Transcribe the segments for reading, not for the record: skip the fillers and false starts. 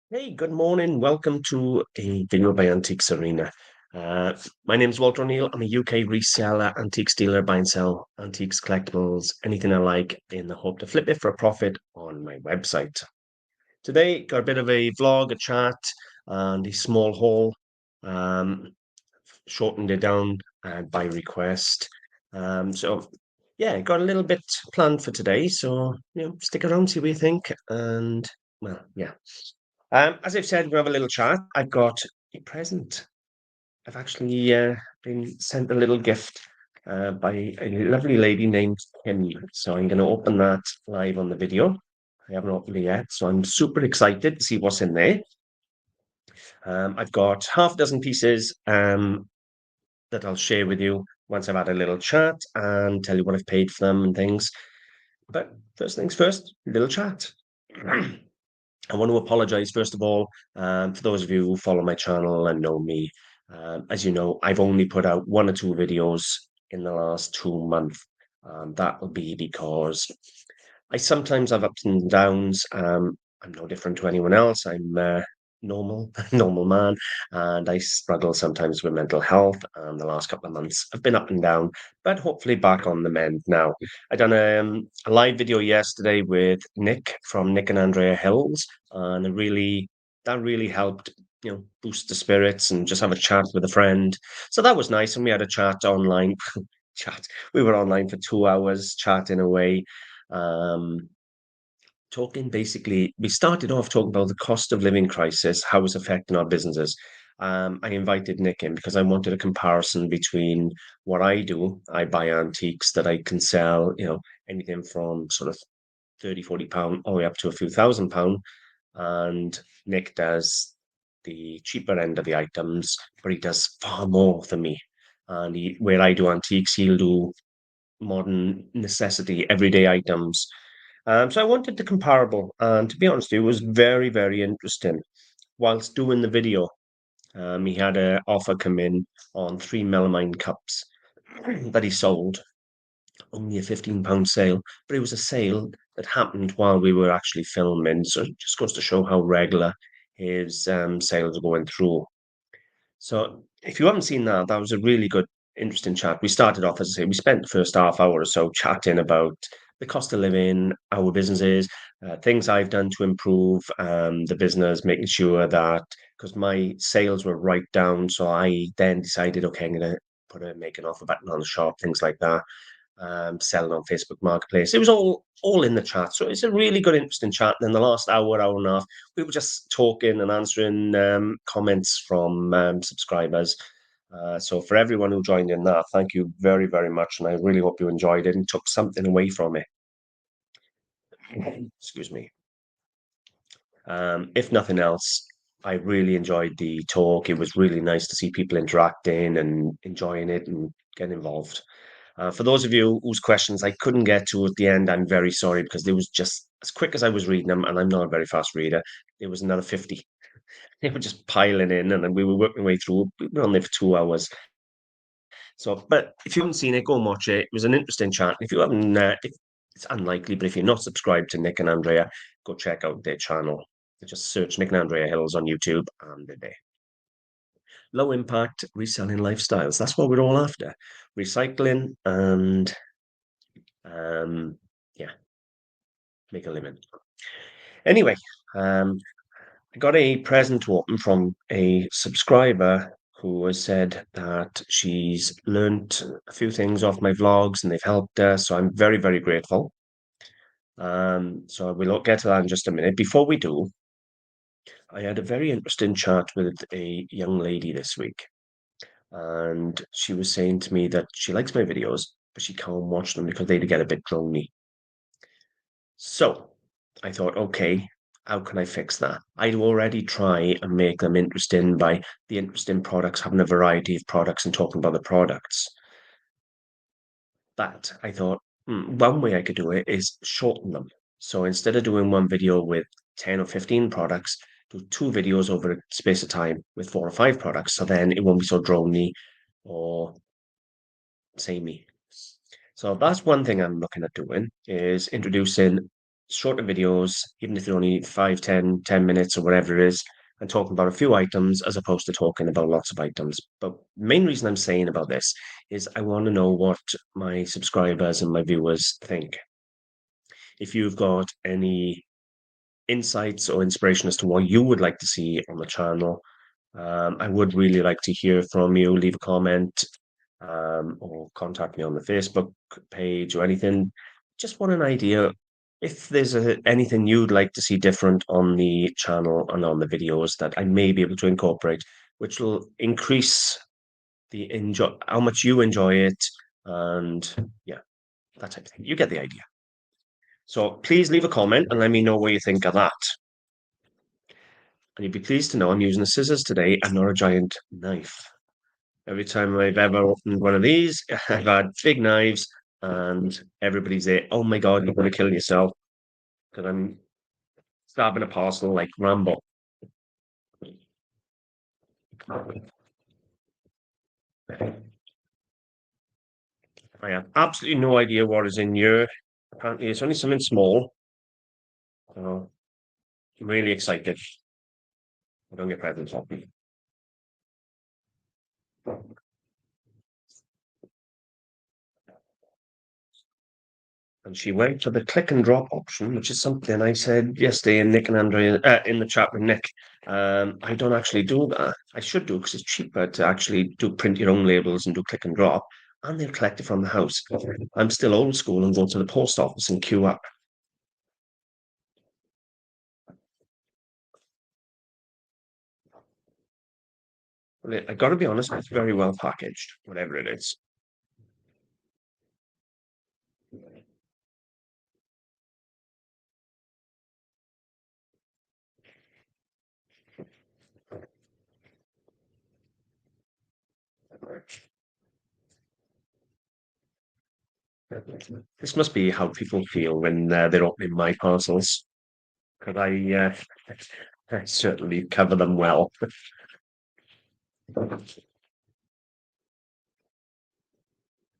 Hey, good morning. Welcome to a video by AntiquesArena. My name is Walter O'Neill. I'm a UK reseller, antiques dealer, buy and sell antiques, collectibles, anything I like in the hope to flip it for a profit on my website. Today, got a bit of a vlog, a chat, and a small haul. Um, Shortened it down by request. Yeah, got a little bit planned for today. So, stick around, see what you think. And, well, yeah. As I've said, we'll have a little chat. I've got a present. I've actually been sent a little gift by a lovely lady named Kim. So I'm going to open that live on the video. I haven't opened it yet, so I'm super excited to see what's in there. I've got half a dozen pieces that I'll share with you once I've had a little chat and tell you what I've paid for them and things. But first things first, little chat. I want to apologize, first of all, for those of you who follow my channel and know me. As you know, I've only put out one or two videos in the last 2 months. That will be because I sometimes have ups and downs. I'm no different to anyone else. I'm normal, normal man, and I struggle sometimes with mental health. And the last couple of months have been up and down, but hopefully back on the mend now. I done a live video yesterday with Nick from Nick and Andrea Hills, and that really helped. Boost the spirits and just have a chat with a friend. So that was nice. And we had a chat online. Chat. We were online for 2 hours chatting away. Um, Talking basically, we started off talking about the cost of living crisis, how it's affecting our businesses. I invited Nick in because I wanted a comparison between what I do. I buy antiques that I can sell, anything from sort of 30, 40 pound all the way up to a few thousand pound. And Nick does the cheaper end of the items, but he does far more than me. And where I do antiques, he'll do modern necessity, everyday items. So I wanted the comparable, and to be honest, it was very, very interesting. Whilst doing the video, he had an offer come in on three melamine cups that he sold, only a £15 sale, but it was a sale that happened while we were actually filming. So it just goes to show how regular his sales are going through. So if you haven't seen that, that was a really good, interesting chat. We started off, as I say, we spent the first half hour or so chatting about the cost of living, our businesses, things I've done to improve the business, making sure that because my sales were right down, so I then decided, okay, I'm gonna make an offer button on the shop, things like that, selling on Facebook Marketplace. It was all in the chat. So it's a really good, interesting chat. And then the last hour, hour and a half, we were just talking and answering comments from subscribers. So for everyone who joined in that, thank you very, very much. And I really hope you enjoyed it and took something away from it. Excuse me. If nothing else, I really enjoyed the talk. It was really nice to see people interacting and enjoying it and getting involved. For those of you whose questions I couldn't get to at the end, I'm very sorry because there was just as quick as I was reading them, and I'm not a very fast reader, there was another 50. They were just piling in, and then we were working our way through. We were on there for 2 hours. So, but if you haven't seen it, go and watch it. It was an interesting chat. If you haven't, it's unlikely, but if you're not subscribed to Nick and Andrea, go check out their channel. Just search Nick and Andrea Hills on YouTube, and they're there. Low impact reselling lifestyles. That's what we're all after. Recycling and yeah, make a living. Anyway, I got a present to open from a subscriber who has said that she's learnt a few things off my vlogs and they've helped her. So I'm very, very grateful. So we'll get to that in just a minute. Before we do, I had a very interesting chat with a young lady this week, and she was saying to me that she likes my videos, but she can't watch them because they get a bit drony. So I thought, okay, how can I fix that? I'd already try and make them interesting by the interesting products, having a variety of products and talking about the products. But I thought, one way I could do it is shorten them. So instead of doing one video with 10 or 15 products, do two videos over a space of time with four or five products. So then it won't be so drony or samey. So that's one thing I'm looking at doing is introducing shorter videos, even if they're only 5, 10, 10 minutes or whatever it is, and talking about a few items as opposed to talking about lots of items. But main reason I'm saying about this is I want to know what my subscribers and my viewers think. If you've got any insights or inspiration as to what you would like to see on the channel, I would really like to hear from you. Leave a comment, or contact me on the Facebook page or anything. Just want an idea if there's anything you'd like to see different on the channel and on the videos that I may be able to incorporate, which will increase the enjoy how much you enjoy it, and yeah, that type of thing. You get the idea. So please leave a comment and let me know what you think of that. And you'd be pleased to know I'm using the scissors today and not a giant knife. Every time I've ever opened one of these, I've had big knives, and everybody's there. Oh my God, you're going to kill yourself because I'm stabbing a parcel like Rambo. I have absolutely no idea what is in here. Apparently, it's only something small. So I'm really excited. I don't get presents off me. And she went for the click and drop option, which is something I said yesterday in Nick and Andrea in the chat with Nick. I don't actually do that. I should do because it's cheaper to actually do print your own labels and do click and drop, and they'll collect it from the house. I'm still old school and go to the post office and queue up. Well, I got to be honest, it's very well packaged, whatever it is. This must be how people feel when they're opening my parcels, because I certainly cover them well.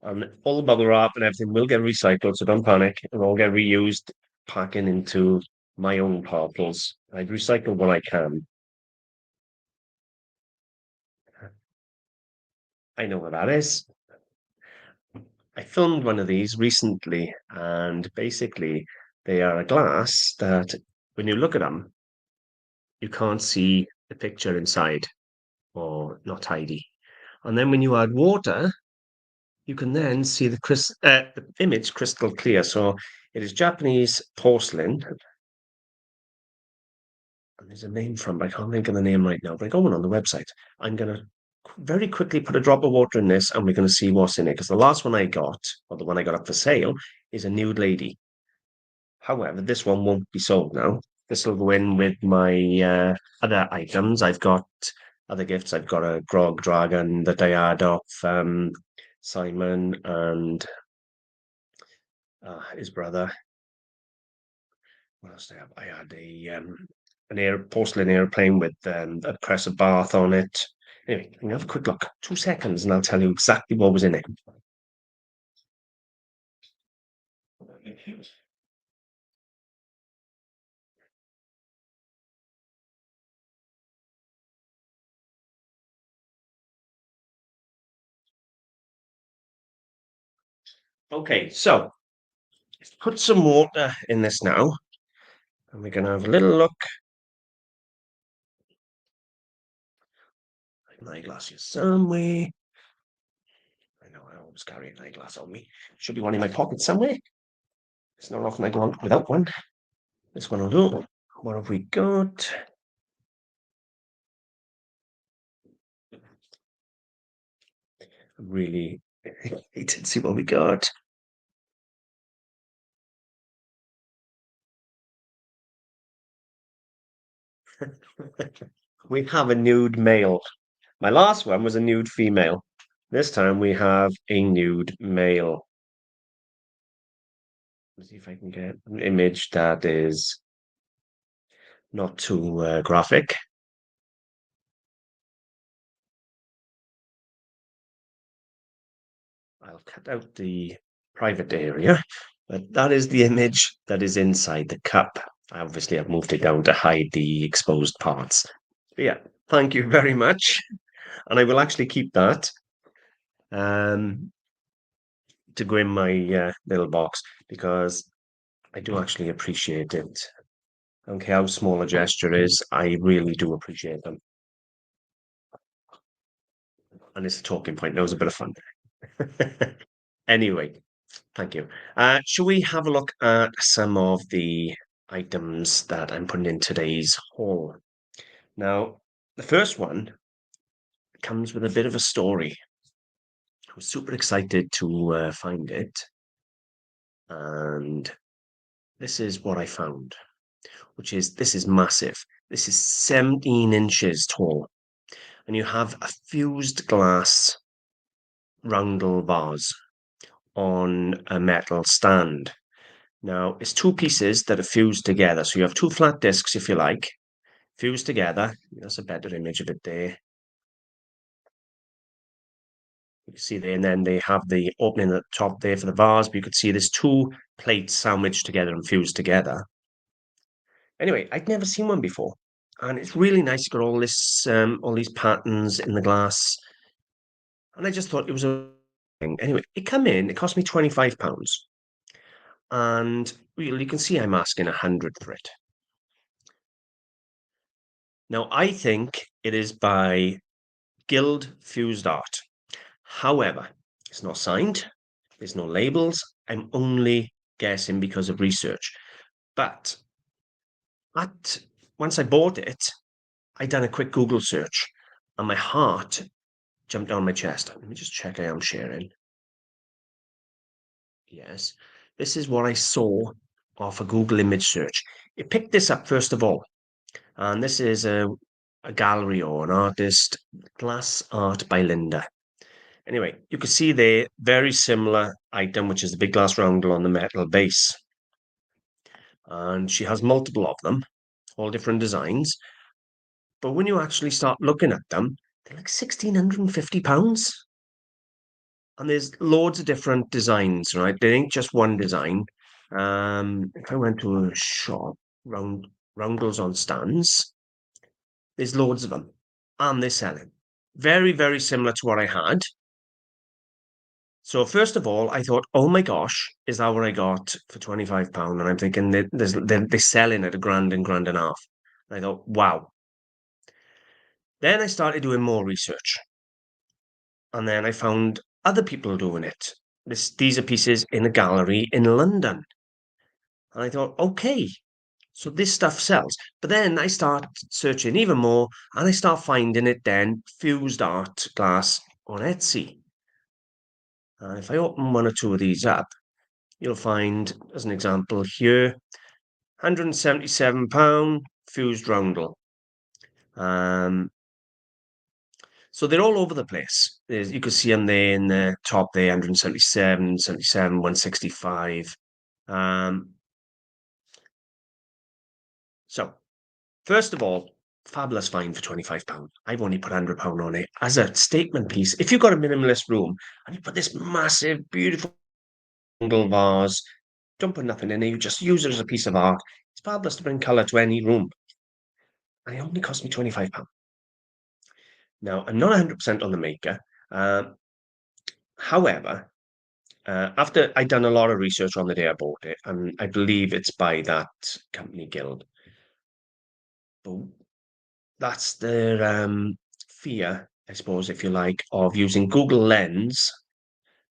And all the bubble wrap and everything will get recycled, so don't panic. It'll all get reused, packing into my own parcels. I recycle what I can. I know what that is. I filmed one of these recently, and basically, they are a glass that when you look at them, you can't see the picture inside or not tidy. And then when you add water, you can then see the image crystal clear. So it is Japanese porcelain, and there's a name from, but I can't think of the name right now. But I go on the website. I'm gonna very quickly put a drop of water in this, and we're gonna see what's in it. Because the last one I got, or the one I got up for sale, is a nude lady. However, this one won't be sold now. This will go in with my other items. I've got other gifts. I've got a grog dragon that I had off Simon and his brother. What else did I have? I had an porcelain airplane with a crescent bath on it. Anyway, can you have a quick look? 2 seconds, and I'll tell you exactly what was in it. Okay, so let's put some water in this now, and we're gonna have a little look. My glasses somewhere. I know I always carry an eyeglass on me. Should be one in my pocket somewhere. It's not often I go on without one. This one will do. What have we got? I'm really excited to see what we got. We have a nude male. My last one was a nude female. This time we have a nude male. Let's see if I can get an image that is not too graphic. I'll cut out the private area. But that is the image that is inside the cup. Obviously, I've moved it down to hide the exposed parts. But yeah, thank you very much. And I will actually keep that um, to go in my little box because I do actually appreciate it. I don't care how small a gesture is, I really do appreciate them. And it's a talking point. That was a bit of fun. Anyway, thank you. Shall we have a look at some of the items that I'm putting in today's haul? Now, the first one comes with a bit of a story. I was super excited to find it, and this is what I found, which is this is massive. This is 17 inches tall, and you have a fused glass roundel vase on a metal stand. Now, it's two pieces that are fused together. So you have two flat discs, if you like, fused together. That's a better image of it there. You can see there, and then they have the opening at the top there for the vase, but you could see there's two plates sandwiched together and fused together. Anyway, I'd never seen one before. And it's really nice. You've got all these patterns in the glass. And I just thought it was a thing. Anyway, it cost me £25. And well, you can see I'm asking 100 for it. Now, I think it is by Guild Fused Art. However, it's not signed, there's no labels. I'm only guessing because of research. But at once I bought it, I done a quick Google search and my heart jumped down my chest. Let me just check I am sharing. Yes. This is what I saw off a Google image search. It picked this up first of all. And this is a gallery or an artist, Glass Art by Linda. Anyway, you can see there, very similar item, which is the big glass roundel on the metal base. And she has multiple of them, all different designs. But when you actually start looking at them, they're like £1,650. And there's loads of different designs, right? There ain't just one design. If I went to a shop, roundels on stands, there's loads of them. And they're selling. Very, very similar to what I had. So first of all, I thought, oh my gosh, is that what I got for £25? And I'm thinking that they're selling at a grand and grand and a half. And I thought, wow. Then I started doing more research. And then I found other people doing it. These are pieces in a gallery in London. And I thought, okay, so this stuff sells. But then I start searching even more and I start finding it then fused art glass on Etsy. And if I open one or two of these up, you'll find, as an example here, £177 fused roundel. So they're all over the place. You can see them there in the top there, 177, 77, 165. So first of all, fabulous find for £25. I've only put £100 on it as a statement piece. If you've got a minimalist room and you put this massive, beautiful vase, don't put nothing in it, you just use it as a piece of art. It's fabulous to bring colour to any room. And it only cost me £25. Now, I'm not 100% on the maker. However, after I'd done a lot of research on the day I bought it, and I believe it's by that company Guild. But that's their fear, I suppose, if you like, of using Google Lens,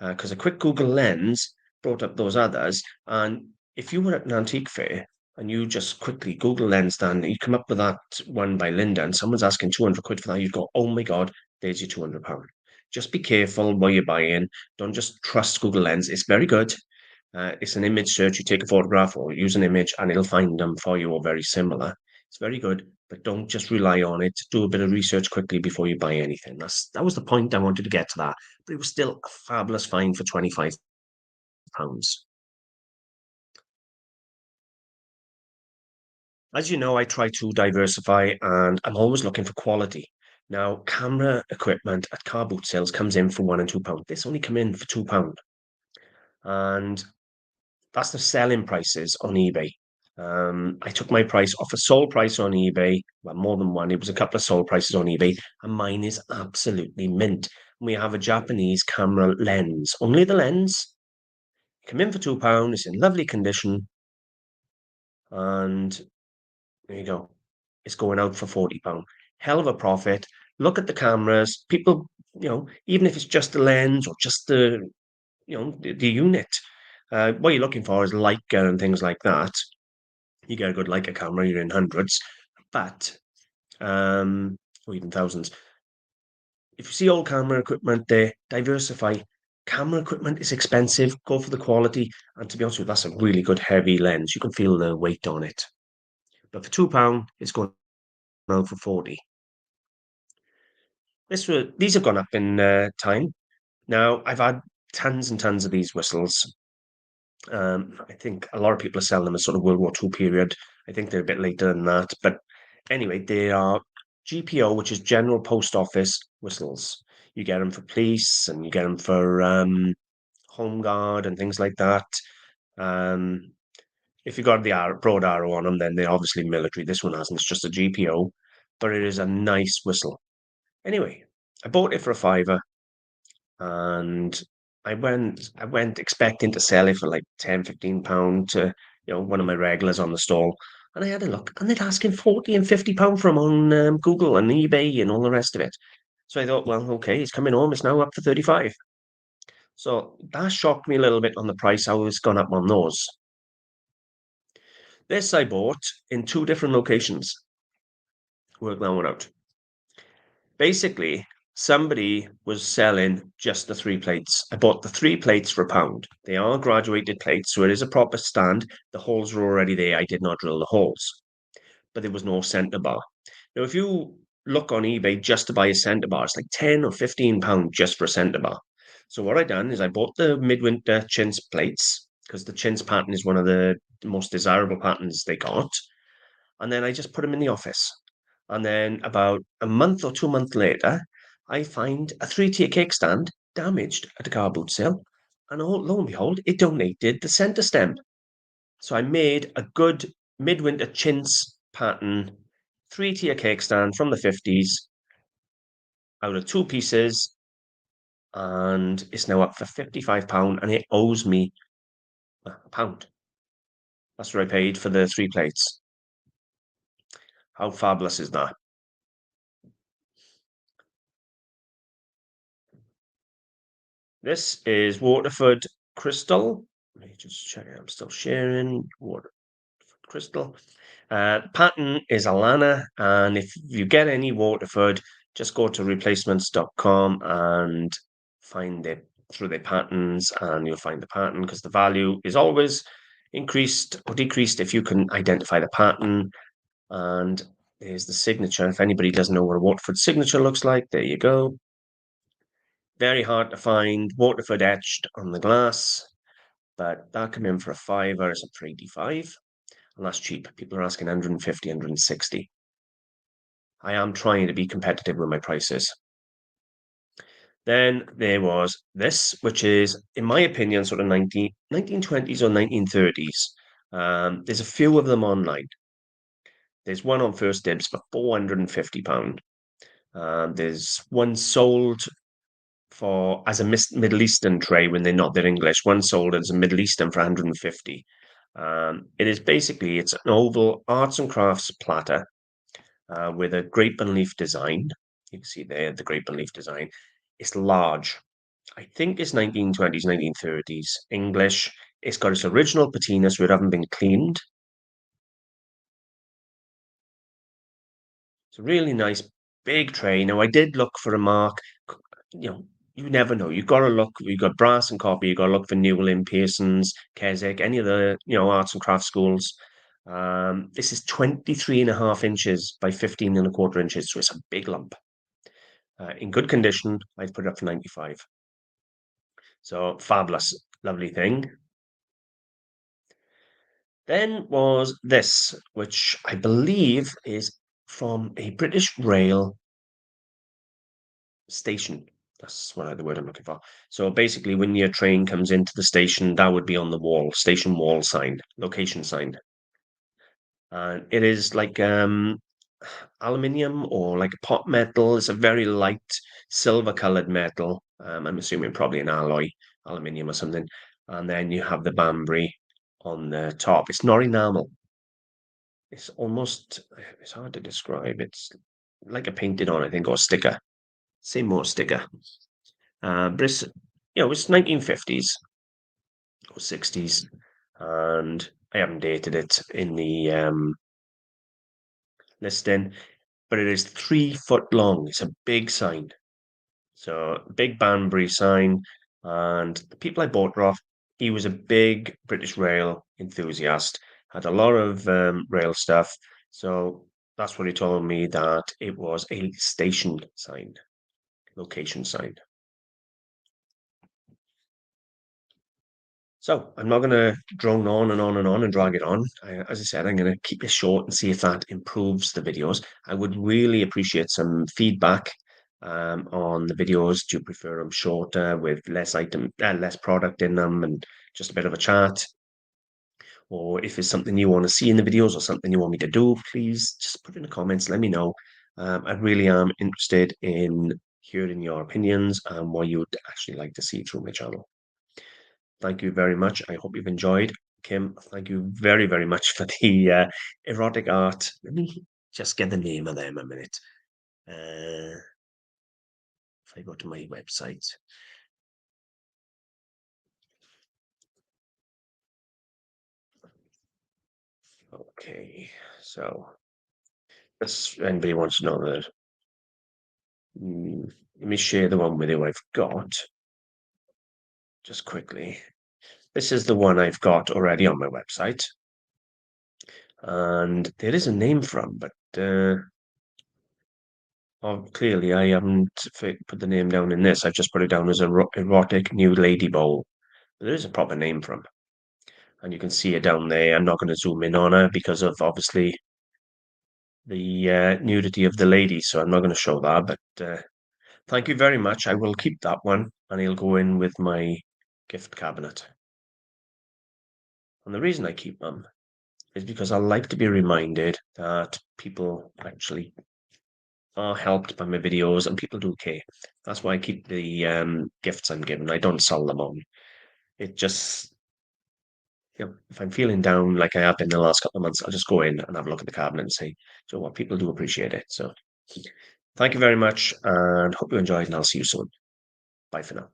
because a quick Google Lens brought up those others. And if you were at an antique fair and you just quickly Google Lens, then you come up with that one by Linda, and someone's asking 200 quid for that, you'd go, oh my God, there's your £200. Just be careful what you're buying. Don't just trust Google Lens. It's very good. It's an image search. You take a photograph or use an image and it'll find them for you or very similar. It's very good, but don't just rely on it. Do a bit of research quickly before you buy anything. That was the point I wanted to get to that. But it was still a fabulous find for £25. As you know, I try to diversify and I'm always looking for quality. Now, camera equipment at car boot sales comes in for £1 and £2. This only come in for £2. And That's the selling prices on eBay. I took my price off a sold price on eBay. Well, more than one. It was a couple of sold prices on eBay, and mine is absolutely mint. We have a Japanese camera lens. Only the lens. Come in for £2. It's in lovely condition, and there you go. It's going out for £40. Hell of a profit. Look at the cameras. People, even if it's just the lens or just the unit, what you're looking for is Leica and things like that. You get a good Leica camera, you're in hundreds, but or even thousands. If you see old camera equipment there, diversify. Camera equipment is expensive. Go for the quality, and to be honest with you, that's a really good heavy lens. You can feel the weight on it. But for £2, it's going out for 40. These have gone up in time. Now I've had tons and tons of these whistles. I think a lot of people are selling them as sort of World War II period. I think they're a bit later than that. But anyway, they are GPO, which is General Post Office whistles. You get them for police and you get them for Home Guard and things like that. Um, if you got the broad arrow on them, then they're obviously military. This one hasn't. It's just a GPO, but it is a nice whistle. Anyway, I bought it for a fiver and I went expecting to sell it for like 10, £15 to, one of my regulars on the stall. And I had a look and they're asking 40 and £50 from on Google and eBay and all the rest of it. So I thought, well, okay, it's coming home. It's now up for 35. So that shocked me a little bit on the price, how it's gone up on those. This I bought in two different locations. Work that one out. Basically, somebody was selling just the three plates. I bought the three plates for £1. They are graduated plates, so it is a proper stand. The holes were already there. I did not drill the holes, but there was no centre bar. Now, if you look on eBay just to buy a centre bar, it's like 10 or £15 just for a centre bar. So what I done is I bought the midwinter chintz plates because the chintz pattern is one of the most desirable patterns they got. And then I just put them in the office. And then about a month or 2 months later, I find a three-tier cake stand damaged at a car boot sale. And lo and behold, it donated the centre stem. So I made a good midwinter chintz pattern three-tier cake stand from the 50s out of two pieces. And it's now up for £55 and it owes me a pound. That's what I paid for the three plates. How fabulous is that? This is Waterford Crystal. Let me just check. I'm still sharing. Waterford Crystal. Pattern is Alana, and if you get any Waterford, just go to replacements.com and find it through the patterns, and you'll find the pattern because the value is always increased or decreased if you can identify the pattern. And there's the signature. If anybody doesn't know what a Waterford signature looks like, there you go. Very hard to find. Waterford etched on the glass, but that came in for a fiver. It's a for 85, and that's cheap. People are asking 150, 160. I am trying to be competitive with my prices. Then there was this, which is, in my opinion, sort of 1920s or 1930s. There's a few of them online. There's one on First Dibs for £450. There's one sold for as a Middle Eastern tray when they're English. One sold as a Middle Eastern for 150. It is basically it's an oval arts and crafts platter with a grape and leaf design. You can see there the grape and leaf design. It's large. I think it's 1920s, 1930s English. It's got its original patina, so it hasn't been cleaned. It's a really nice big tray. Now I did look for a mark. You know, you never know. You've got to look. You've got Brass and Copy. You've got to look for Newlyn, Pearson's, Keswick, any of the arts and crafts schools. This is 23.5 inches by 15.25 inches, so it's a big lump. In good condition, I've put it up for 95. So fabulous, lovely thing. Then was this, which I believe is from a British Rail station. That's what the word I'm looking for. So basically, when your train comes into the station, that would be on the wall, station wall sign, location sign. And it is like aluminium or like a pot metal. It's a very light silver colored metal. I'm assuming probably an alloy, aluminium or something. And then you have the Banbury on the top. It's not enamel. It's almost, it's hard to describe. It's like a painted on, I think, or sticker. Say more sticker. But it's, it's 1950s or 60s. And I haven't dated it in the listing, but it is 3 foot long. It's a big sign. So big Banbury sign. And the people I bought it off, he was a big British Rail enthusiast, had a lot of rail stuff. So that's what he told me, that it was a station sign, location sign. So I'm not going to drone on and on and on and drag it on. As I said, I'm going to keep this short and see if that improves the videos. I would really appreciate some feedback on the videos. Do you prefer them shorter with less product in them and just a bit of a chat? Or if it's something you want to see in the videos or something you want me to do, please just put in the comments. Let me know. I really am interested in hearing your opinions and what you would actually like to see through my channel. Thank you very much. I hope you've enjoyed. Kim, thank you very, very much for the erotic art. Let me just get the name of them a minute. If I go to my website. Okay, so if anybody wants to know that, let me share the one with you I've got just quickly. This is the one I've got already on my website, and there is a name from, but clearly I haven't put the name down in this. I've just put it down as a erotic new lady bowl. But there is a proper name for him, and you can see it down there. I'm not going to zoom in on her because of obviously the nudity of the lady, so I'm not going to show that. But thank you very much. I will keep that one, and it'll go in with my gift cabinet. And the reason I keep them is because I like to be reminded that people actually are helped by my videos and people do care. That's why I keep the gifts I'm given. I don't sell them on. It just, if I'm feeling down like I have been the last couple of months, I'll just go in and have a look at the cabinet and say, so what, people do appreciate it. So thank you very much and hope you enjoyed, and I'll see you soon. Bye for now.